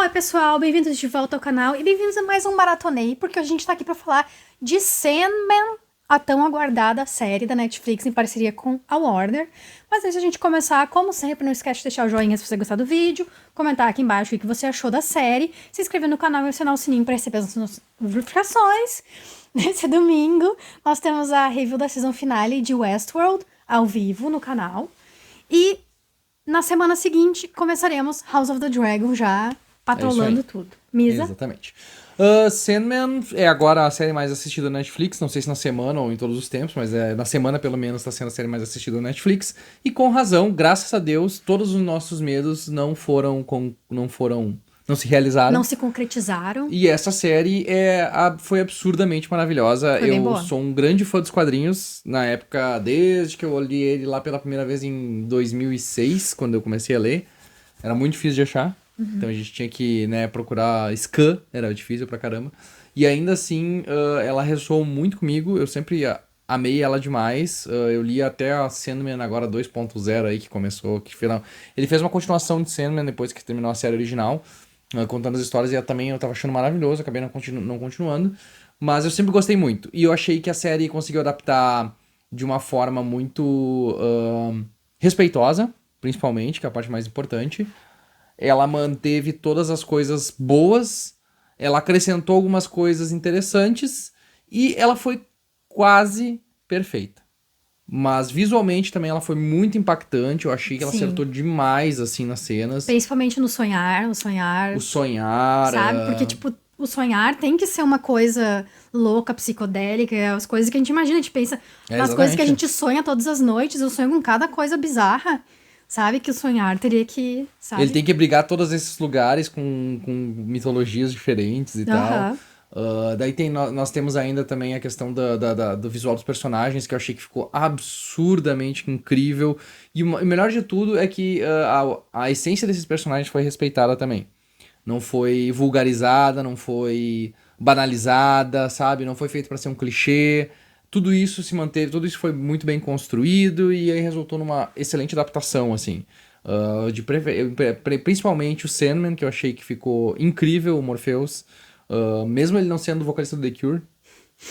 Oi, pessoal, bem-vindos de volta ao canal e bem-vindos a mais um Maratonei, porque a gente tá aqui pra falar de Sandman, a tão aguardada série da Netflix em parceria com a Warner. Mas antes de a gente começar, como sempre, não esquece de deixar o joinha se você gostar do vídeo, comentar aqui embaixo o que você achou da série, se inscrever no canal e acionar o sininho para receber as notificações. Nesse domingo, nós temos a review da season finale de Westworld, ao vivo, no canal. E na semana seguinte, começaremos House of the Dragon já patrolando tudo. Misa? Exatamente. Sandman é agora a série mais assistida da Netflix, não sei se na semana ou em todos os tempos, mas na semana pelo menos está sendo a série mais assistida da Netflix. E com razão, graças a Deus, todos os nossos medos não se realizaram. Não se concretizaram. E essa série foi absurdamente maravilhosa. Foi bem Eu boa. sou um grande fã dos quadrinhos, na época, desde que eu li ele lá pela primeira vez em 2006, quando eu comecei a ler. Era muito difícil de achar. Então a gente tinha que, procurar scan, era difícil pra caramba. E ainda assim, ela ressoou muito comigo, eu sempre amei ela demais. Eu li até a Sandman agora 2.0 aí, que começou, ele fez uma continuação de Sandman depois que terminou a série original, contando as histórias, e eu tava achando maravilhoso, acabei não continuando. Mas eu sempre gostei muito. E eu achei que a série conseguiu adaptar de uma forma muito respeitosa, principalmente, que é a parte mais importante. Ela manteve todas as coisas boas, ela acrescentou algumas coisas interessantes e ela foi quase perfeita. Mas visualmente também ela foi muito impactante, eu achei que ela Sim. acertou demais, assim, nas cenas. Principalmente no sonhar, O sonhar... sabe? Porque, tipo, o sonhar tem que ser uma coisa louca, psicodélica, as coisas que a gente imagina, a gente pensa nas coisas que a gente sonha todas as noites, eu sonho com cada coisa bizarra. Sabe que o sonhar teria que, sabe? Ele tem que brigar todos esses lugares com mitologias diferentes e tal. Daí nós temos ainda também a questão do visual dos personagens, que eu achei que ficou absurdamente incrível. E o melhor de tudo é que a essência desses personagens foi respeitada também. Não foi vulgarizada, não foi banalizada, sabe? Não foi feito para ser um clichê. Tudo isso se manteve, tudo isso foi muito bem construído e aí resultou numa excelente adaptação, assim. Principalmente o Sandman, que eu achei que ficou incrível, o Morpheus. Mesmo ele não sendo vocalista do The Cure,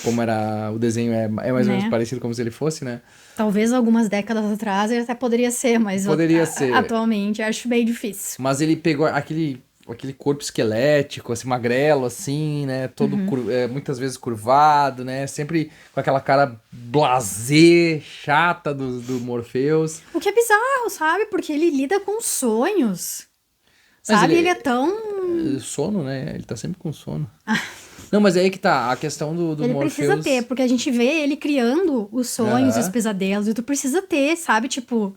como era o desenho é mais ou menos parecido como se ele fosse, né? Talvez algumas décadas atrás ele até poderia ser, mas atualmente eu acho bem difícil. Mas ele pegou aquele corpo esquelético, assim, magrelo, assim, né? Todo muitas vezes curvado, né? Sempre com aquela cara blasé, chata do Morpheus. O que é bizarro, sabe? Porque ele lida com sonhos. Sabe? Ele é tão... Sono, né? Ele tá sempre com sono. Não, mas é aí que tá, a questão do ele Morpheus... precisa ter, porque a gente vê ele criando os sonhos e os pesadelos, e tu precisa ter, sabe? Tipo...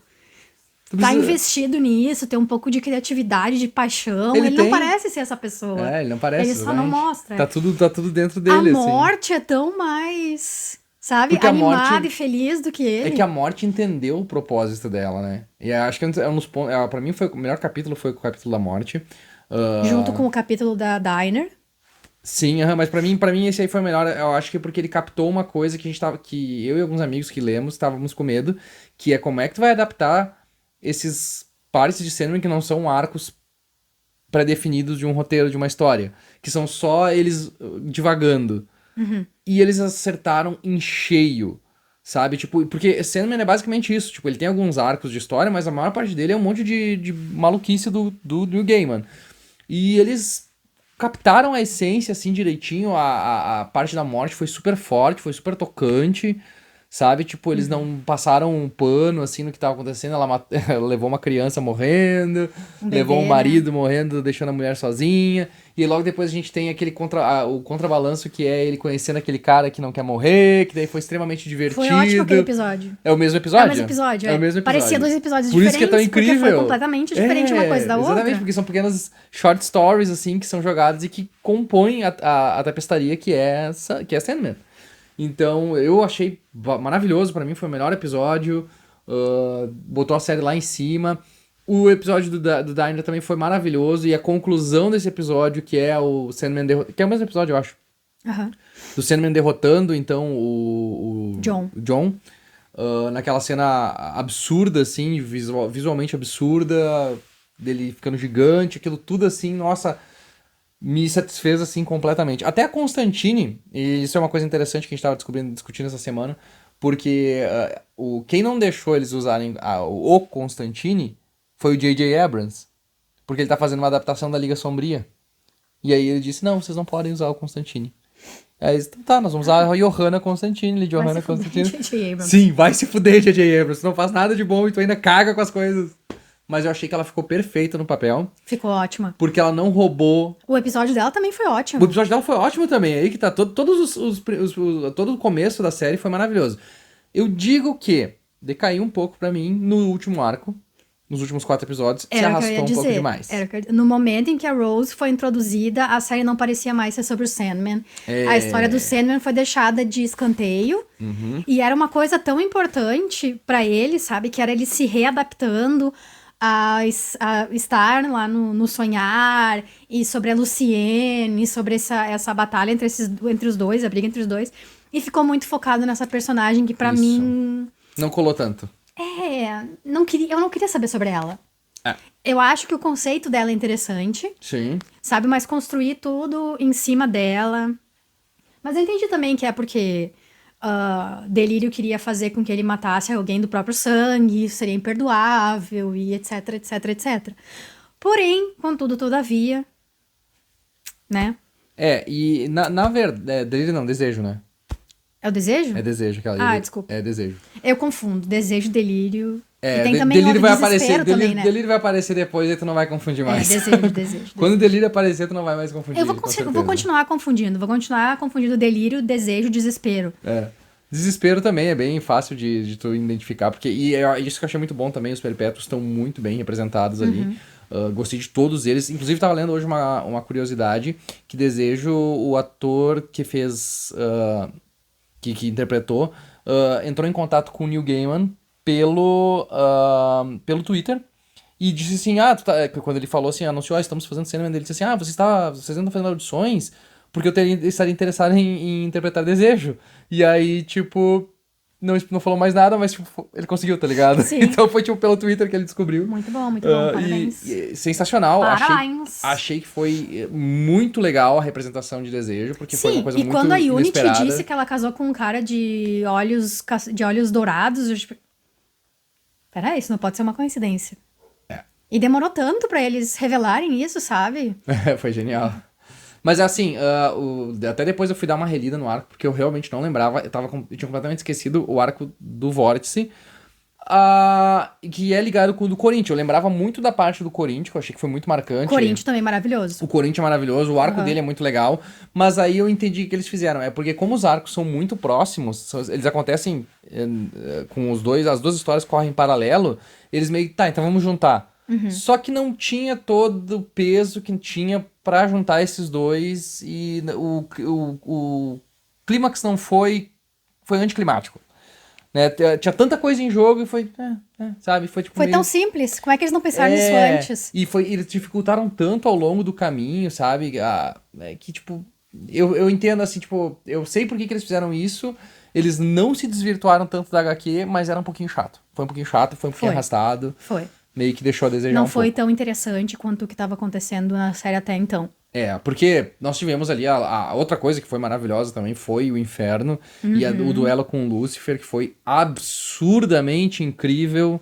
Tá investido nisso, ter um pouco de criatividade, de paixão. Ele não parece ser essa pessoa. Ele não parece. Ele só não mostra. Tá tudo dentro dele, a morte é tão mais, sabe, porque animada e feliz do que ele. É que a morte entendeu o propósito dela, né? E acho que é um dos pontos... Pra mim, o melhor capítulo foi o capítulo da morte. Junto com o capítulo da Diner. Sim, mas pra mim esse aí foi o melhor. Eu acho que porque ele captou uma coisa que eu e alguns amigos que lemos estávamos com medo, que é como é que tu vai adaptar esses partes de Sandman que não são arcos pré-definidos de um roteiro, de uma história, que são só eles divagando. E eles acertaram em cheio, sabe? Tipo, porque Sandman é basicamente isso. Tipo, ele tem alguns arcos de história, mas a maior parte dele é um monte de maluquice do Neil Gaiman. E eles captaram a essência, assim, direitinho. A parte da morte foi super forte, foi super tocante, sabe? Tipo, eles não passaram um pano, assim, no que tava acontecendo. Ela levou uma criança morrendo, levou um marido morrendo, deixando a mulher sozinha. E logo depois a gente tem o contrabalanço, que é ele conhecendo aquele cara que não quer morrer, que daí foi extremamente divertido. Foi ótimo aquele episódio. É o mesmo episódio? É o mesmo episódio, é. o mesmo episódio. Parecia dois episódios Por diferentes, isso que é tão incrível. porque foi completamente diferente uma coisa da outra. Exatamente, porque são pequenas short stories, assim, que são jogadas e que compõem a tapestaria que é Sandman. Então, eu achei maravilhoso, pra mim foi o melhor episódio, botou a série lá em cima. O episódio do Diner também foi maravilhoso, e a conclusão desse episódio, que é o Sandman que é o mesmo episódio, eu acho. Do Sandman derrotando, então, o John naquela cena absurda, assim, visualmente absurda, dele ficando gigante, aquilo tudo assim, nossa... me satisfez, assim, completamente. Até a Constantine, e isso é uma coisa interessante que a gente tava discutindo essa semana, porque quem não deixou eles usarem o Constantine foi o J.J. Abrams, porque ele tá fazendo uma adaptação da Liga Sombria. E aí ele disse, não, vocês não podem usar o Constantine. Aí eles, então tá, nós vamos usar a Johanna Constantine, Johanna Constantine. J.J. Abrams. Sim, vai se fuder, J.J. Abrams, tu não faz nada de bom e tu ainda caga com as coisas. Mas eu achei que ela ficou perfeita no papel, Ficou ótima. porque ela não roubou. O episódio dela também foi ótimo. O episódio dela foi ótimo também, aí que tá, todo o começo da série foi maravilhoso. Eu digo que decaiu um pouco pra mim no último arco, nos últimos 4 episódios, se Era o que eu arrastou ia um pouco dizer. demais. No momento em que a Rose foi introduzida, a série não parecia mais ser sobre o Sandman. A história do Sandman foi deixada de escanteio. E era uma coisa tão importante pra ele, sabe? Que era ele se readaptando a estar lá no Sonhar, e sobre a Luciene, e sobre essa batalha entre os dois, a briga entre os dois. E ficou muito focado nessa personagem que pra Isso. mim... Não colou tanto. eu não queria saber sobre ela. É. Eu acho que o conceito dela é interessante, Sim. sabe? Mas construir tudo em cima dela. Mas eu entendi também que é porque Delírio queria fazer com que ele matasse alguém do próprio sangue, isso seria imperdoável, e etc, etc, etc. Porém, contudo, todavia, né? E na verdade. Delírio não, desejo, né? É o desejo? É desejo aquela. Desculpa. É desejo. Eu confundo. Desejo, delírio. E tem também Delírio o vai desespero aparecer. também, né? Delírio vai aparecer depois e tu não vai confundir mais. Desejo. Quando o delírio aparecer, tu não vai mais confundir. Eu vou com certeza. continuar confundindo. Vou continuar confundindo delírio, desejo, desespero. Desespero também é bem fácil de tu identificar, porque isso que eu achei muito bom também, os perpétuos estão muito bem representados ali. Gostei de todos eles. Inclusive, tava lendo hoje uma curiosidade, que Desejo, o ator que fez... que interpretou, entrou em contato com o Neil Gaiman pelo Twitter e disse assim, quando ele falou assim, anunciou, estamos fazendo Sandman, ele disse assim, vocês ainda estão fazendo audições? Porque eu estaria interessado em interpretar Desejo. E aí, tipo, não falou mais nada, mas tipo, ele conseguiu, tá ligado? Sim. Então foi tipo pelo Twitter que ele descobriu. Muito bom, parabéns. Sensacional. Parabéns. Achei que foi muito legal a representação de Desejo, porque foi uma coisa muito inesperada. E quando a Unity inesperada. disse que ela casou com um cara de olhos dourados, eu tipo... Peraí, isso não pode ser uma coincidência. E demorou tanto pra eles revelarem isso, sabe? Foi genial. Mas assim, até depois eu fui dar uma relida no arco, porque eu realmente não lembrava, eu tinha completamente esquecido o arco do Vórtice, que é ligado com o do Corinthians. Eu lembrava muito da parte do Corinthians, que eu achei que foi muito marcante. O Corinthians também maravilhoso. O Corinthians é maravilhoso, o arco dele é muito legal, mas aí eu entendi o que eles fizeram. É porque como os arcos são muito próximos, eles acontecem com as duas histórias correm em paralelo, eles meio que, então vamos juntar. Só que não tinha todo o peso que tinha pra juntar esses dois e o clímax não foi anticlimático. Né? Tinha tanta coisa em jogo e foi, sabe? Foi, tipo, foi tão simples. Como é que eles não pensaram nisso antes? E eles dificultaram tanto ao longo do caminho, sabe? Que, tipo, eu entendo, assim, tipo, eu sei por que eles fizeram isso. Eles não se desvirtuaram tanto da HQ, mas era um pouquinho chato. Foi um pouquinho chato, foi um pouquinho arrastado. Foi. Meio que deixou a desejar não um foi pouco. tão interessante quanto o que estava acontecendo na série até então. Porque nós tivemos ali a outra coisa que foi maravilhosa também, foi o Inferno e o duelo com o Lúcifer, que foi absurdamente incrível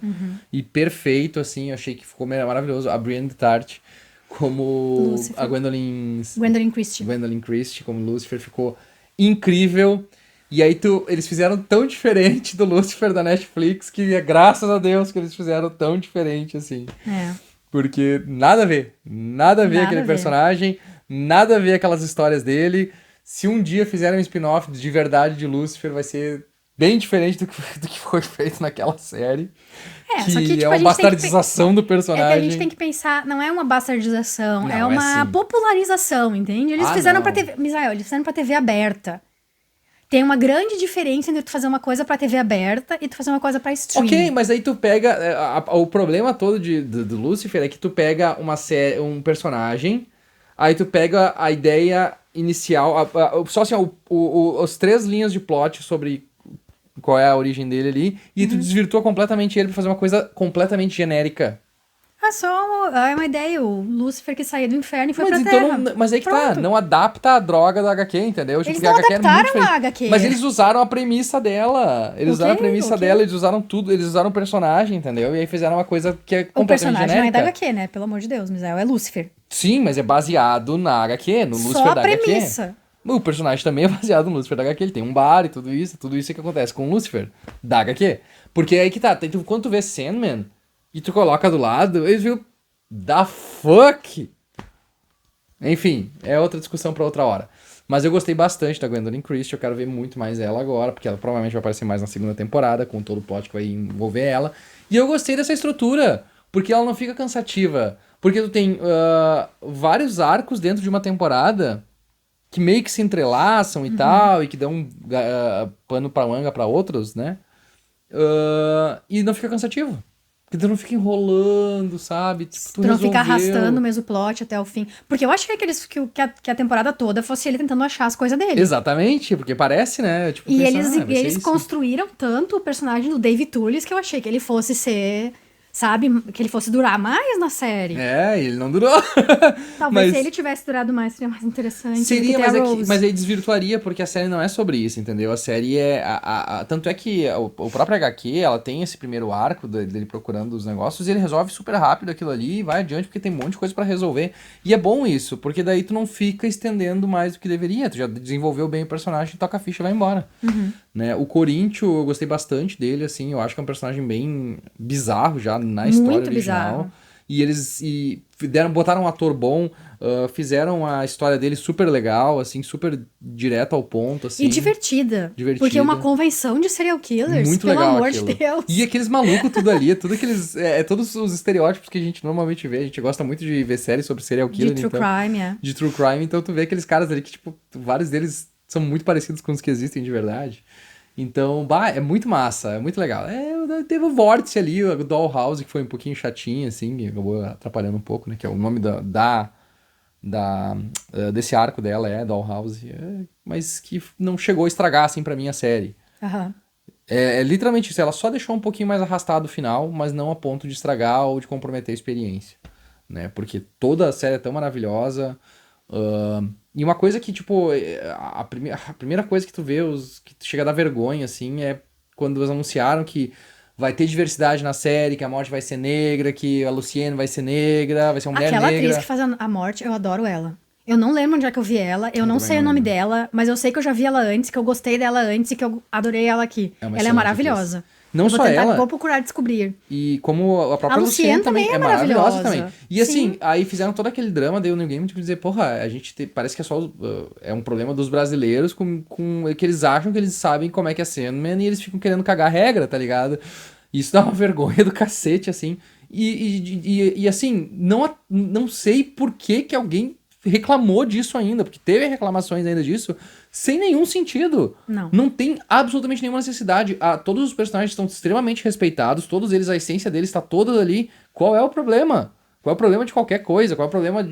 e perfeito, assim, eu achei que ficou maravilhoso. A Brienne de Tarth como Lucifer. a Gwendolyn Christie como Lúcifer ficou incrível. E aí eles fizeram tão diferente do Lúcifer da Netflix que graças a Deus que eles fizeram tão diferente, assim. Porque nada a ver aquele personagem, nada a ver aquelas histórias dele. Se um dia fizerem um spin-off de verdade de Lúcifer, vai ser bem diferente do que foi feito naquela série. Só que, tipo, é uma bastardização do personagem. É que a gente tem que pensar, não é uma bastardização, é uma assim. popularização, entende? Eles fizeram pra TV... Misael, eles fizeram pra TV aberta. Tem uma grande diferença entre tu fazer uma coisa pra TV aberta e tu fazer uma coisa pra streaming. Ok, mas aí tu pega... o problema todo do Lúcifer é que tu pega um personagem, aí tu pega a ideia inicial, só assim, os 3 linhas de plot sobre qual é a origem dele ali, e tu desvirtua completamente ele pra fazer uma coisa completamente genérica. É só uma ideia, o Lúcifer que saía do inferno e foi Mas pra então Terra. mas aí que tá, Pronto. não adapta a droga da HQ, entendeu? Eles Porque não a HQ era muito adaptaram diferente. a HQ. Mas eles usaram a premissa dela. Eles O usaram a quê? premissa O quê? dela, eles usaram tudo, eles usaram o personagem, entendeu? E aí fizeram uma coisa que é O completamente personagem não é genérica. da HQ, né? Pelo amor de Deus, Misael, é Lúcifer. Sim, mas é baseado na HQ, no Só Lúcifer a da HQ. premissa. O personagem também é baseado no Lúcifer da HQ, ele tem um bar e tudo isso que acontece com o Lúcifer da HQ. Porque aí que tá, quando tu vê Sandman e tu coloca do lado, eles viram, da fuck? Enfim, é outra discussão pra outra hora. Mas eu gostei bastante da Gwendolyn Christie, eu quero ver muito mais ela agora, porque ela provavelmente vai aparecer mais na segunda temporada, com todo o plot que vai envolver ela. E eu gostei dessa estrutura, porque ela não fica cansativa. Porque tu tem vários arcos dentro de uma temporada que meio que se entrelaçam e tal, e que dão pano pra manga pra outros, né? E não fica cansativo. Porque tu não fica enrolando, sabe? Tipo, tu Tu não fica resolveu. arrastando o mesmo plot até o fim. Porque eu achei que a temporada toda fosse ele tentando achar as coisas dele. Exatamente, porque parece, né? Tipo, E pensando, eles, vai ser eles isso. construíram tanto o personagem do David Tullis que eu achei que ele fosse ser, sabe, que ele fosse durar mais na série. É, ele não durou. Talvez Mas se ele tivesse durado mais seria mais interessante. seria, do que ter mas, a Rose. mas aí desvirtuaria, porque a série não é sobre isso, entendeu? A série é. Tanto é que o próprio HQ, ela tem esse primeiro arco dele procurando os negócios e ele resolve super rápido aquilo ali e vai adiante, porque tem um monte de coisa pra resolver. E é bom isso, porque daí tu não fica estendendo mais do que deveria. Tu já desenvolveu bem o personagem, toca a ficha e vai embora. Né? O Corinthians, eu gostei bastante dele, assim, eu acho que é um personagem bem bizarro já na história Muito original. bizarro. E eles botaram um ator bom, fizeram a história dele super legal, assim, super direto ao ponto, assim. E divertida. Divertida. Porque é uma convenção de serial killers, Muito pelo legal amor aquilo. de Deus. E aqueles malucos tudo ali, tudo aqueles. Todos os estereótipos que a gente normalmente vê. A gente gosta muito de ver séries sobre serial De killer. true então, crime, é. de true crime, então tu vê aqueles caras ali que, tipo, vários deles são muito parecidos com os que existem de verdade. Então, é muito massa, é muito legal. Teve o Vórtice ali, o Dollhouse, que foi um pouquinho chatinho, assim, que acabou atrapalhando um pouco, né? Que é o nome desse arco dela, Dollhouse. Mas que não chegou a estragar, assim, pra mim a série. Aham. É literalmente isso, ela só deixou um pouquinho mais arrastado o final, mas não a ponto de estragar ou de comprometer a experiência, né? Porque toda a série é tão maravilhosa. E uma coisa que, tipo, a primeira coisa que tu vê, que chega a dar vergonha, assim, é quando eles anunciaram que vai ter diversidade na série, que a morte vai ser negra, que a Lucienne vai ser negra, vai ser uma mulher Aquela negra. atriz que faz a morte, eu adoro ela. Eu não lembro onde é que eu vi ela, eu não também sei não o nome lembro. dela, mas eu sei que eu já vi ela antes, que eu gostei dela antes e que eu adorei ela aqui. É uma Ela é excelente maravilhosa. atriz. Não Eu vou só tentar, ela. vou procurar descobrir. E como a própria A Lucienne também também é é maravilhosa maravilhosa. também. E assim, Sim. aí fizeram todo aquele drama, daí o New Game tipo dizer, porra, a gente parece que é só é um problema dos brasileiros com que eles acham que eles sabem como é que é Sandman e eles ficam querendo cagar regra, tá ligado? E isso dá uma vergonha do cacete, assim. E assim, não sei por que alguém reclamou disso ainda, porque teve reclamações ainda disso, sem nenhum sentido. Não. Não tem absolutamente nenhuma necessidade. Todos os personagens estão extremamente respeitados, todos eles, a essência deles está toda ali. Qual é o problema? Qual é o problema de qualquer coisa? Qual é o problema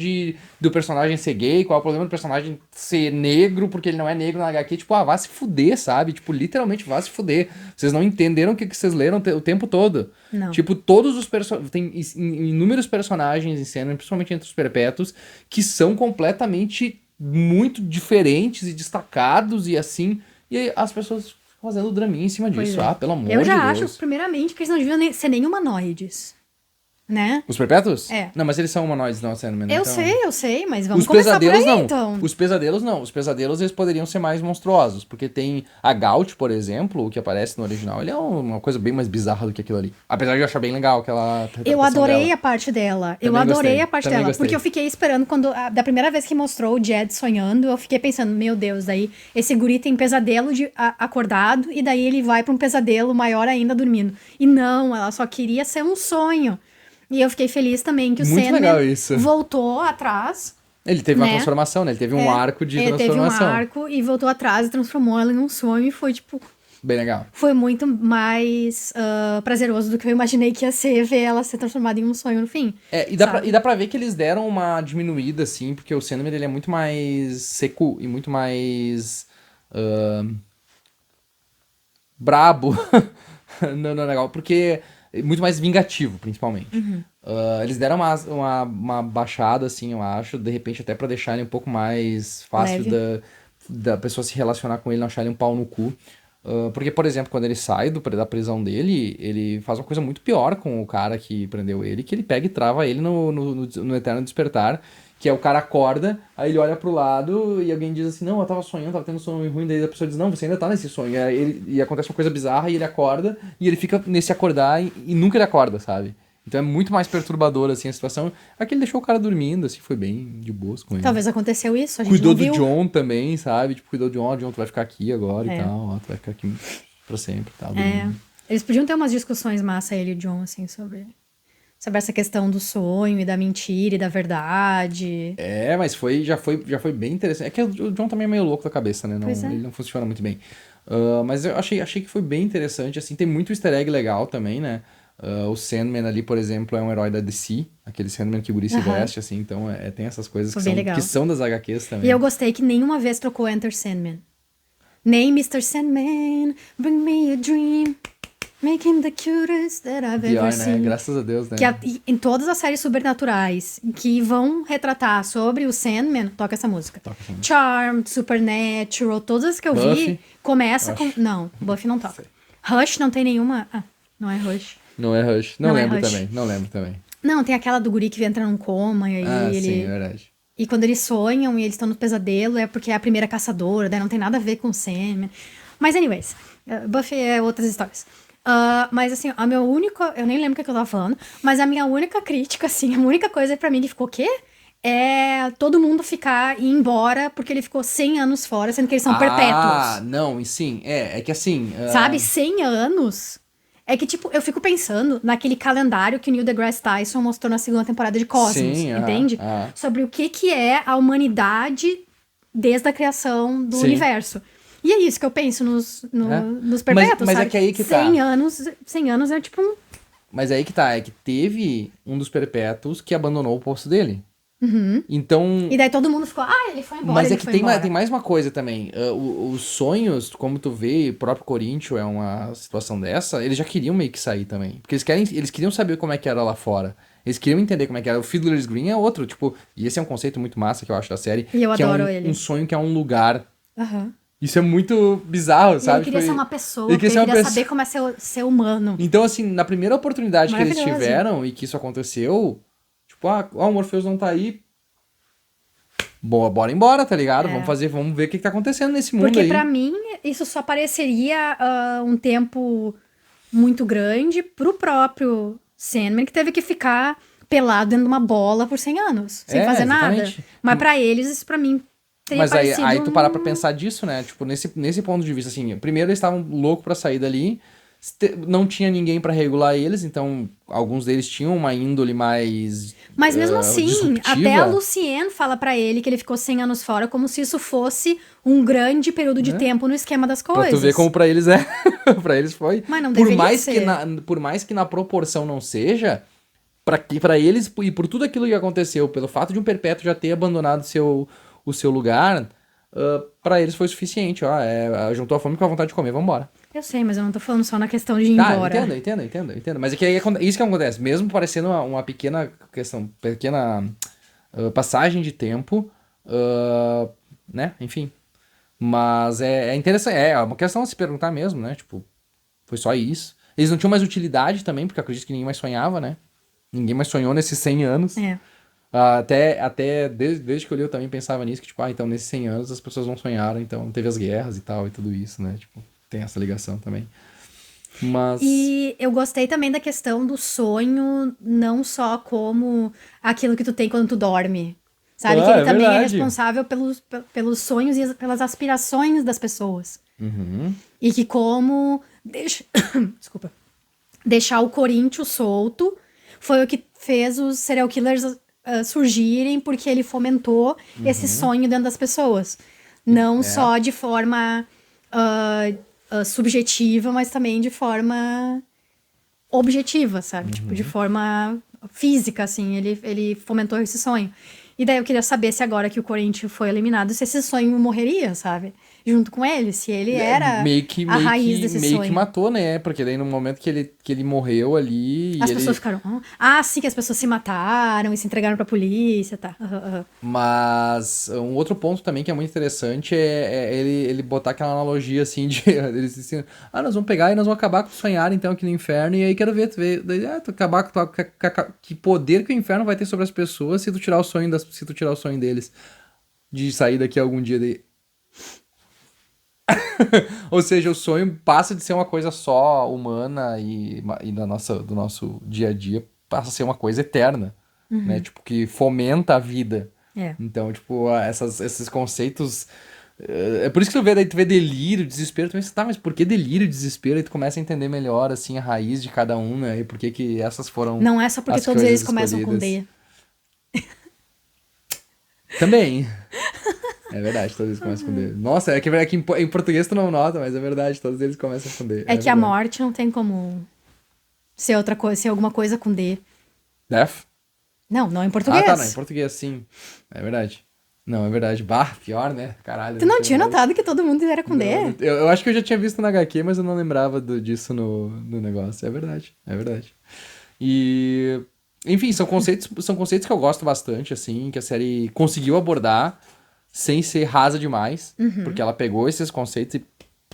do personagem ser gay? Qual é o problema do personagem ser negro porque ele não é negro na HQ? Tipo, vá se fuder, sabe? Tipo, literalmente vá se fuder. Vocês não entenderam o que vocês leram o tempo todo. Não. Tipo, todos os personagens... Tem inúmeros personagens em cena, principalmente entre os perpétuos, que são completamente muito diferentes e destacados e assim. E aí as pessoas fazendo draminha em cima disso. Pois é. Pelo amor de Eu Deus. já acho, primeiramente, que eles não deviam ser nem humanoides. Né? Os perpétuos? É. Não, mas eles são humanoides, não, Sandman. Eu então... sei, mas vamos Os começar por aí, pesadelos não. então. Os pesadelos não. Os pesadelos eles poderiam ser mais monstruosos. Porque tem a Gaut, por exemplo, o que aparece no original. Ele é uma coisa bem mais bizarra do que aquilo ali. Apesar de eu achar bem legal aquela Eu adorei dela. a parte dela. Eu Também adorei gostei. a parte Também dela. gostei. Porque eu fiquei esperando da primeira vez que mostrou o Jed sonhando, eu fiquei pensando, meu Deus, daí esse guri tem pesadelo acordado e daí ele vai pra um pesadelo maior ainda dormindo. E não, ela só queria ser um sonho. E eu fiquei feliz também que o Muito legal Sandman isso. voltou atrás. Ele teve uma né? transformação, né? Ele teve um arco de transformação. Teve um arco e voltou atrás e transformou ela em um sonho e foi, tipo... Bem legal. Foi muito mais prazeroso do que eu imaginei que ia ser ver ela ser transformada em um sonho no fim. E dá pra ver que eles deram uma diminuída, assim, porque o Sandman ele é muito mais seco e muito mais brabo no negócio, porque muito mais vingativo, principalmente. Eles deram uma baixada, assim, eu acho, de repente até pra deixar ele um pouco mais fácil da pessoa se relacionar com ele, não achar ele um pau no cu. Porque, por exemplo, quando ele sai da prisão dele, ele faz uma coisa muito pior com o cara que prendeu ele, que ele pega e trava ele no Eterno Despertar, que é o cara acorda, aí ele olha pro lado e alguém diz assim, não, eu tava sonhando, tava tendo um sonho ruim, daí a pessoa diz, não, você ainda tá nesse sonho. E acontece uma coisa bizarra e ele acorda, e ele fica nesse acordar e nunca ele acorda, sabe? Então é muito mais perturbador, assim, a situação. Aqui ele deixou o cara dormindo, assim, foi bem de boas com ele. Talvez aconteceu isso, a gente Cuidou não viu. do John também, sabe? Tipo, cuidou do John, John, tu vai ficar aqui agora É. e tal, ó, tu vai ficar aqui pra sempre e tal. Eles podiam ter umas discussões massa, ele e o John, assim, sobre essa questão do sonho e da mentira e da verdade. Mas já foi bem interessante. É que o John também é meio louco da cabeça, né? Não, Pois é. Ele não funciona muito bem. Mas eu achei que foi bem interessante, assim, tem muito easter egg legal também, né? O Sandman ali, por exemplo, é um herói da DC, aquele Sandman que o guri se veste, assim, então tem essas coisas Foi bem legal. que são das HQs também. E eu gostei que nenhuma vez trocou Enter Sandman. Nem Mr. Sandman, bring me a dream, make him the cutest that I've ever Pior, né? seen. Graças a Deus, né? Em todas as séries sobrenaturais que vão retratar sobre o Sandman, toca essa música. Charmed, Supernatural, todas as que eu vi, Buffy? começa com... Não, Buffy não toca. Rush não tem nenhuma... Ah, não é Rush. Não é Rush. Não Não é lembro Rush. também, não lembro também. Não, tem aquela do guri que entra num coma e aí ele... Sim, é verdade. E quando eles sonham e eles estão no pesadelo, é porque é a primeira caçadora, daí não tem nada a ver com o Sandman. Mas, anyways, Buffy é outras histórias. Mas, assim, a minha única... Eu nem lembro o que eu tava falando, mas a minha única crítica, assim, a única coisa pra mim que ficou o quê? É todo mundo ficar e ir embora porque ele ficou 100 anos fora, sendo que eles são perpétuos. Não, e sim, é que assim... Sabe? 100 anos... É que, tipo, eu fico pensando naquele calendário que o Neil deGrasse Tyson mostrou na segunda temporada de Cosmos, Sim, entende? Sobre o que é a humanidade desde a criação do universo. E é isso que eu penso nos perpétuos, mas sabe? é que aí que tá. 100 anos é tipo um... Mas aí que tá, é que teve um dos perpétuos que abandonou o posto dele. Então... E daí todo mundo ficou, ele foi embora, Mas ele é que foi tem embora. mais uma coisa também. Os sonhos, como tu vê, o próprio Corinthians é uma situação dessa, eles já queriam meio que sair também. Porque eles queriam saber como é que era lá fora. Eles queriam entender como é que era. O Fiddler's Green é outro, tipo... E esse é um conceito muito massa que eu acho da série. E eu que adoro é ele. um sonho que é um lugar. Aham. Isso é muito bizarro, E sabe? ele queria Tipo, ser uma pessoa, ele ele queria ser uma queria pessoa. saber como é ser humano. Então, assim, na primeira oportunidade que eles Maravilhoso. tiveram e que isso aconteceu, tipo, o Morpheus não tá aí. Boa, bora embora, tá ligado? Vamos ver o que tá acontecendo nesse mundo Porque aí. pra mim, isso só pareceria um tempo muito grande pro próprio Sandman, que teve que ficar pelado dentro de uma bola por 100 anos, sem fazer exatamente. nada. Mas pra eles, isso pra mim teria Mas aí, parecido aí tu parar pra pensar disso, né? Tipo, nesse ponto de vista, assim, primeiro eles estavam loucos pra sair dali, não tinha ninguém pra regular eles, então alguns deles tinham uma índole mais Mas mesmo assim, disruptiva. até a Lucienne fala pra ele que ele ficou 100 anos fora, como se isso fosse um grande período de tempo no esquema das coisas. Pra tu ver como pra eles é. Pra eles foi. Mas não por deveria mais ser. por mais que na proporção não seja, pra eles, e por tudo aquilo que aconteceu, pelo fato de um perpétuo já ter abandonado o seu lugar, pra eles foi suficiente. Juntou a fome com a vontade de comer, vambora. Eu sei, mas eu não tô falando só na questão de ir embora. Entendo. Mas é que isso que acontece. Mesmo parecendo uma pequena questão, passagem de tempo, né? Enfim. Mas é interessante. É uma questão a se perguntar mesmo, né? Tipo, foi só isso. Eles não tinham mais utilidade também, porque eu acredito que ninguém mais sonhava, né? Ninguém mais sonhou nesses 100 anos. Até desde que eu li eu também pensava nisso, que tipo, então nesses 100 anos as pessoas não sonharam, então teve as guerras e tal e tudo isso, né? Tipo, tem essa ligação também. Mas... E eu gostei também da questão do sonho, não só como aquilo que tu tem quando tu dorme. Sabe? Que ele também é responsável pelos sonhos e pelas aspirações das pessoas. E que como... Desculpa. Deixar o Corinthians solto foi o que fez os serial killers surgirem, porque ele fomentou esse sonho dentro das pessoas. Não só de forma subjetiva, mas também de forma objetiva, sabe? Tipo, de forma física, assim. Ele fomentou esse sonho. E daí eu queria saber se agora que o Corinthians foi eliminado, se esse sonho morreria, sabe? Junto com ele, se ele era a raiz desse meio que sonho. matou, né? Porque daí no momento que ele morreu ali... As e pessoas ele... ficaram... Ah, sim, que as pessoas se mataram e se entregaram pra polícia, tá. Mas um outro ponto também que é muito interessante é ele botar aquela analogia assim de... Eles dizem, nós vamos pegar e nós vamos acabar com o sonhar então aqui no inferno e aí quero ver, tu vê, daí, tu acabar com que poder que o inferno vai ter sobre as pessoas se tu tirar o sonho deles de sair daqui algum dia daí. Ou seja, o sonho passa de ser uma coisa só humana e do nosso dia a dia passa a ser uma coisa eterna, né? Tipo, que fomenta a vida. É. Então, tipo, esses conceitos... É por isso que tu vê delírio, desespero, tu pensa, tá, mas por que delírio e desespero? E tu começa a entender melhor, assim, a raiz de cada um, né? E por que essas foram Não é só porque as todos coisas eles começam com escolhidas. D. Também. É verdade, todos eles começam com D. Nossa, é que em português tu não nota, mas é verdade, todos eles começam com D. É que a verdade. morte não tem como ser outra coisa, ser alguma coisa com D. Death? Não em português. Tá, não, em português, sim. É verdade. Não, é verdade. Bah, pior, né? Caralho. Tu não tinha notado que todo mundo era com D? Eu acho que eu já tinha visto na HQ, mas eu não lembrava disso no negócio. É verdade, é verdade. E... Enfim, são conceitos que eu gosto bastante, assim, que a série conseguiu abordar sem ser rasa demais, porque ela pegou esses conceitos e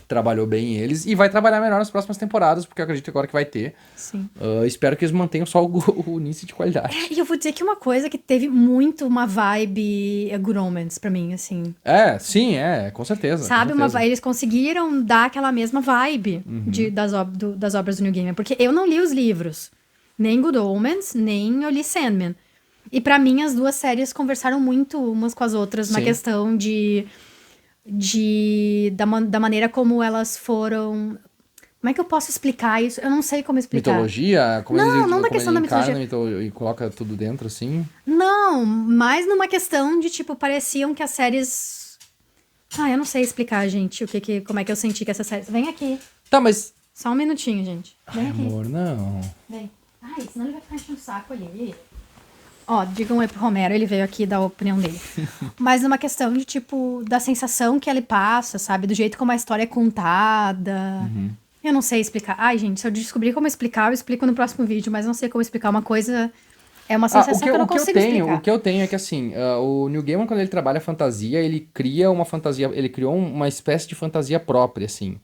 trabalhou bem eles, e vai trabalhar melhor nas próximas temporadas, porque eu acredito agora que vai ter. Sim. Espero que eles mantenham só o início de qualidade. E eu vou dizer que uma coisa que teve muito uma vibe Good Omens pra mim, assim. Sim, com certeza. Sabe? Com certeza. Eles conseguiram dar aquela mesma vibe das obras do New Gamer. Porque eu não li os livros. Nem Good Omens, nem eu li Sandman. E pra mim, as duas séries conversaram muito umas com as outras na Sim. questão da maneira como elas foram... Como é que eu posso explicar isso? Eu não sei como explicar. Mitologia? Como Não, eles, não da como questão ele da mitologia. encarna e coloca tudo dentro, assim? Não, mais numa questão de, tipo, pareciam que as séries... eu não sei explicar, gente, como é que eu senti que essa série... Vem aqui. Tá, mas... Só um minutinho, gente. Vem Ai, aqui. amor, não. Vem. Senão ele vai ficar enchendo o saco ali. Ó, digam aí pro Romero, ele veio aqui dar a opinião dele. Mas numa questão de, tipo, da sensação que ele passa, sabe? Do jeito como a história é contada. Eu não sei explicar. Gente, se eu descobrir como explicar, eu explico no próximo vídeo, mas não sei como explicar uma coisa. É uma sensação que eu não consigo explicar. O que eu tenho é que, assim, o Neil Gaiman, quando ele trabalha fantasia, ele cria uma fantasia, ele criou uma espécie de fantasia própria, assim,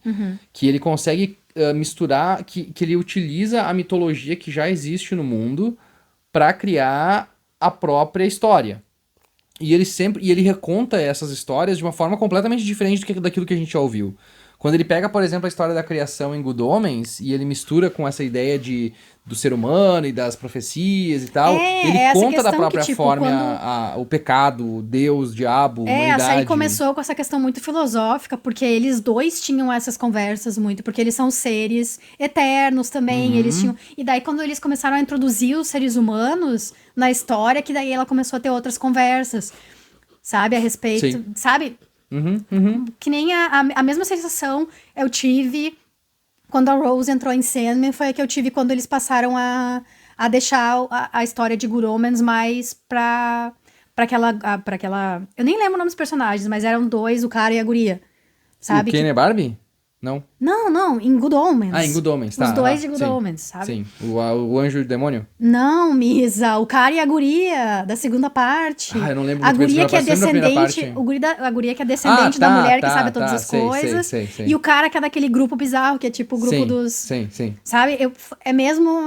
que ele consegue misturar, que ele utiliza a mitologia que já existe no mundo para criar a própria história. E ele reconta essas histórias de uma forma completamente diferente daquilo que a gente já ouviu. Quando ele pega, por exemplo, a história da criação em Good Omens e ele mistura com essa ideia do ser humano e das profecias e tal, ele conta da própria forma o pecado, Deus, diabo, humanidade. Essa aí começou com essa questão muito filosófica, porque eles dois tinham essas conversas muito, porque eles são seres eternos também, eles tinham... E daí quando eles começaram a introduzir os seres humanos na história, que daí ela começou a ter outras conversas, sabe, a respeito, Sim. sabe? Que nem a mesma sensação eu tive quando a Rose entrou em Sandman, foi a que eu tive quando eles passaram a deixar a história de Good Omens mais pra aquela... Eu nem lembro o nome dos personagens, mas eram dois, o cara e a guria, sabe? O Ken e Barbie? Não. Não, em Good Omens. Em Good Omens, tá. Os dois de Good Omens, sabe? Sim, o anjo e o demônio? Não, Misa, o cara e a guria da segunda parte. Eu não lembro a muito bem guria da que é primeira parte. descendente, a guria que é descendente da mulher que sabe todas as sei, coisas. sei. E o cara que é daquele grupo bizarro, que é tipo o grupo dos... Sim. Sabe? Eu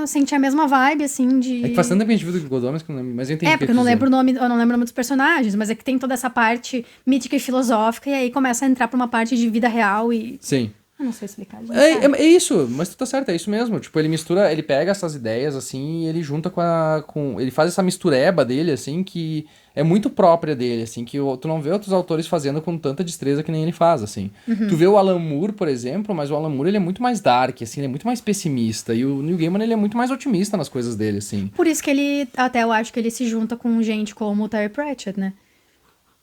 senti a mesma vibe, assim, de... É que faz tanto tempo que a gente viu do Good Omens que eu não lembro, mas eu entendi. porque eu não lembro o nome dos personagens, mas é que tem toda essa parte mítica e filosófica, e aí começa a entrar pra uma parte de vida real e... Sim. Eu não sei explicar. Gente, É isso, mas tu tá certo, é isso mesmo. Tipo, ele pega essas ideias, assim, e ele junta ele faz essa mistureba dele, assim, que é muito própria dele, assim, que tu não vê outros autores fazendo com tanta destreza que nem ele faz, assim. Tu vê o Alan Moore, por exemplo, mas o Alan Moore, ele é muito mais dark, assim, ele é muito mais pessimista, e o Neil Gaiman, ele é muito mais otimista nas coisas dele, assim. Por isso que eu acho que ele se junta com gente como o Terry Pratchett, né?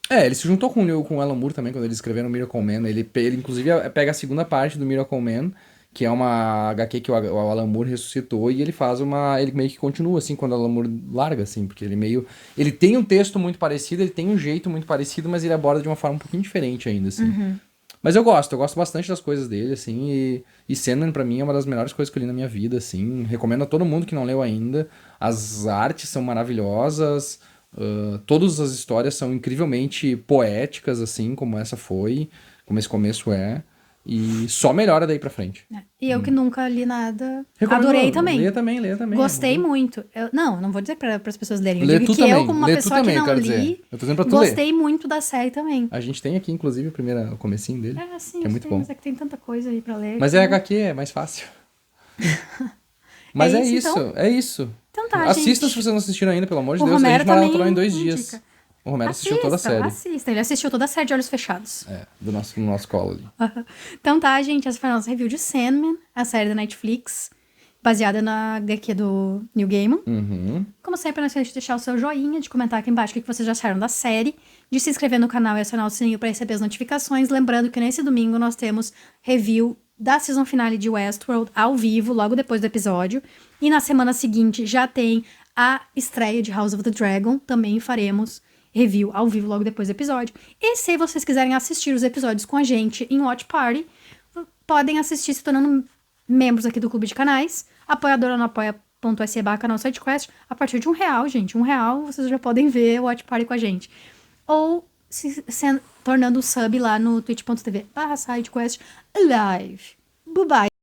Ele se juntou com o Alan Moore também, quando eles escreveram Miracle Man. Ele inclusive, pega a segunda parte do Miracle Man, que é uma HQ que o Alan Moore ressuscitou e ele faz uma... Ele meio que continua, assim, quando o Alan Moore larga, assim, porque ele meio... Ele tem um texto muito parecido, ele tem um jeito muito parecido, mas ele aborda de uma forma um pouquinho diferente ainda, assim. Mas eu gosto bastante das coisas dele, assim, e Sandman pra mim é uma das melhores coisas que eu li na minha vida, assim. Recomendo a todo mundo que não leu ainda. As artes são maravilhosas, todas as histórias são incrivelmente poéticas, assim, como essa foi, como esse começo é. E só melhora daí pra frente. E eu que nunca li nada, Recomendo, adorei também. Leia também. Gostei muito. Não vou dizer para as pessoas lerem. Eu Lê digo tu que também. eu, como uma Lê tu pessoa também, que não quero li, dizer. Eu tô dizendo pra tu ler. gostei muito da série também. A gente tem aqui, inclusive, o comecinho dele, Sim, que é muito bom. mas é que tem tanta coisa aí pra ler. Mas é HQ, é mais fácil. Mas É é isso, isso, então? é isso. Então tá, Assistam gente. se vocês não assistiram ainda, pelo amor de O Deus. A Romero gente maratonou também em 2 indica. dias. O Romero assistiu toda a série. Assistam. Ele assistiu toda a série de olhos fechados. No nosso colo ali. Então tá, gente. Essa foi a nossa review de Sandman, a série da Netflix, baseada na HQ do Neil Gaiman. Como sempre, não esqueça de deixar o seu joinha, de comentar aqui embaixo o que vocês já acharam da série, de se inscrever no canal e acionar o sininho para receber as notificações. Lembrando que nesse domingo nós temos review da season finale de Westworld ao vivo, logo depois do episódio. E na semana seguinte já tem a estreia de House of the Dragon. Também faremos review ao vivo logo depois do episódio. E se vocês quiserem assistir os episódios com a gente em Watch Party, podem assistir se tornando membros aqui do Clube de Canais, apoiadora no apoia.se/canal SideQuest. A partir de R$1, gente, R$1 vocês já podem ver o Watch Party com a gente. Ou tornando sub lá no twitch.tv/SideQuest Live. Bye bye.